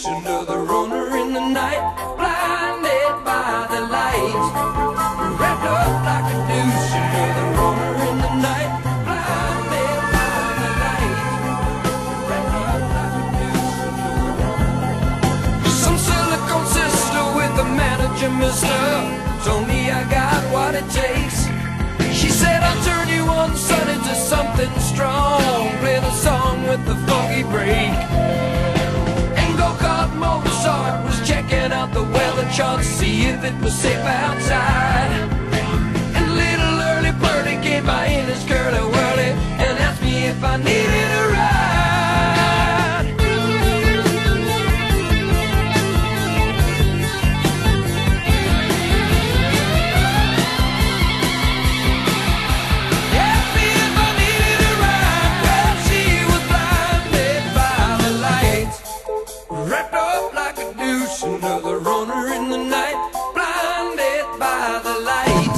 douche under the runner in the night, blinded by the light, wrapped up like a douche under the runner in the night, blinded by the light, wrapped up like a douche under the runner. Some silicone sister with the manager, mister, told me I got what it takes. She said I'll turn you on, son, into something strong. Play the song with the funky break. And go-kart Mozart was checking out the weather chart to see if it was safe outside. And little early birdie came by in his curly-whirly and asked me if I needed a ride. Under the runner in the night, blinded by the light.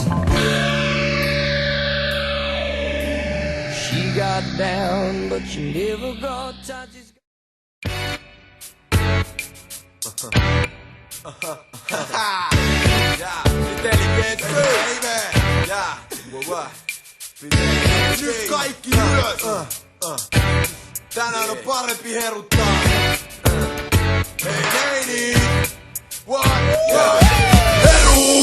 She got down, but she never got tight. Nyt kaikki ylös! Tänään on parempi heruttaa. Hei niin!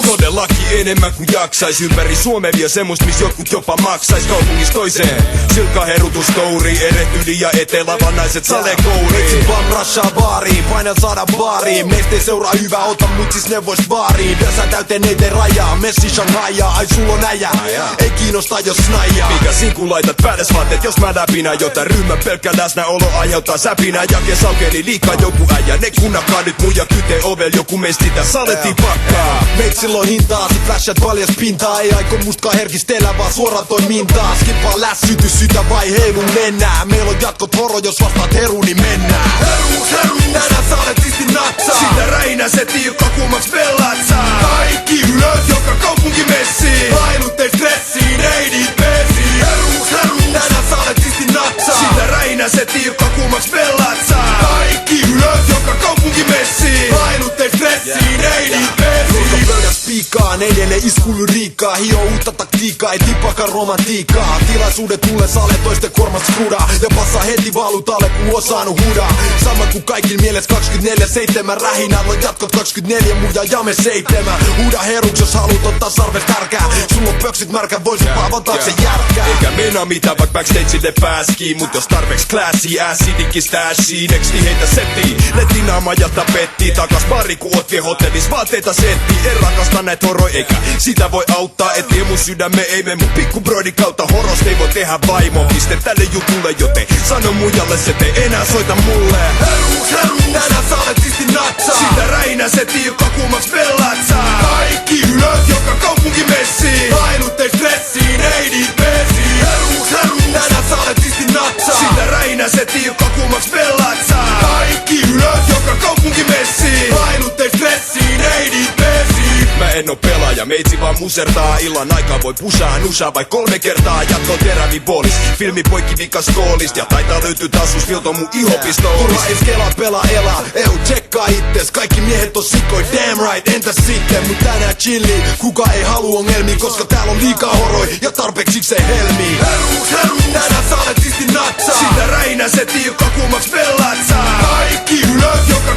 Todellakin enemmän kuin jaksais. Ympäri Suomea vie semmoista, miss jotkut jopa maksais. Kaupungista toiseen silkka herutustouri. Eretyli ja etelävan naiset salekouriin. Metsin vaan rashaa baariin, painel saada baariin. Meistä ei seuraa hyvä, ota mut siis neuvois baariin. Versä täyteen ei tee rajaa, messi Shanghaiaa. Ai sul on äijä, ei kiinnosta jos snaijaa. Mikä sinkun laitat päädes vaatteet, jos mä läpinä. Jota ryhmän pelkkä läsnäolo aiheuttaa säpinä. Ja kesaukeli liikaa joku äijä. Ne kunnakaa nyt muija kytee ovel. Joku meistä sitä saletti pakkaa. Meitsillä on hintaa, sit flashat paljas pintaa. Ei aiko mustakaan herkistellä, vaan suoraan toimintaa. Skippaa lässyty, sytä vai heilu mennään. Meillä on jatkot horo, jos vastaat heru, niin mennään. Heru, tänään sä olet siisti natsaa. Sitä räinä se tiukka kuumaks pellaat saa. Kaikki ylös, joka kaupunki messiin. Pailut ei stressiin, ei niitä pesiin. Heru, tänään sä olet siisti natsaa. Sitä räinä se tiukka kuumaks pellaat saa. Kaikki ylös, joka kaupunki messiin. Pailut ei stressiin, ei niitä pesiin. Ruokapöydäs piikaan, edelleen iskulyriikkaa. Hio uutta taktiikkaa, ei tippakaan romantiikkaa. Tilaisuudet mulle saale toisten kormas skrudaa. Ja passa heti valutalle, kun on saanut hudaa. Sama kuin kaikilla mielessä 24/7. Rähinällä on jatkot 24, muja jame 7. Huuda heruks, jos haluut ottaa sarves tärkää. Sulla on pöksit märkä, voisit vaan taakse järkkää. Eikä meinaa mitään, vaik backstageille pääskii. Mut jos tarpeeks classy, ässidikin stashii. Nexti heitä settii, lettinaama ja tapettii. Takas pari, kun oot vie hotellis vaatteita settii. En rakasta näit horoi, eikä sitä voi auttaa. Et vie mun sydäme, ei me mun pikkubroidin kautta. Horosta ei voi tehdä vaimo. Piste tälle jutulle, joten sano muijalle, se te enää soita mulle. Heru, tänään sä olet siisti natsaa. Sitä räinä se tiukka kuumaks pellaat saa. Kaikki ylös, joka kaupunki messiin. Pailut ei stressiin, ei niitä pesiin. Heru, tänään sä olet siisti natsaa. Sitä räinä se tiukka kuumaks pellaat saa. Kaikki ylös, joka kaupunki messiin. Pailut ei stressiin, ei niitä pesiin. Mä en oo pelaaja, meitsi vaan musertaa. Illan aikaa voi pusaa, nusaa vai 3 kertaa. Jatko terävi boolis, filmi poikki vikas koolist. Ja taitaa löytyy tasus, filto mun ihopistoolis. Turha ei kelaa, pelaa, elaa, tsekkaa itses. Kaikki miehet on sikoi, damn right, entäs sitten? Mut tänään chilli, kuka ei halua ongelmia. Koska täällä on liikaa horoi ja tarpeeksi ikseen helmii. Heru, tänään sä olet siisti natsaa. Sitä räinä se tiukka kuumaks pellaat saa. Kaikki ylös, joka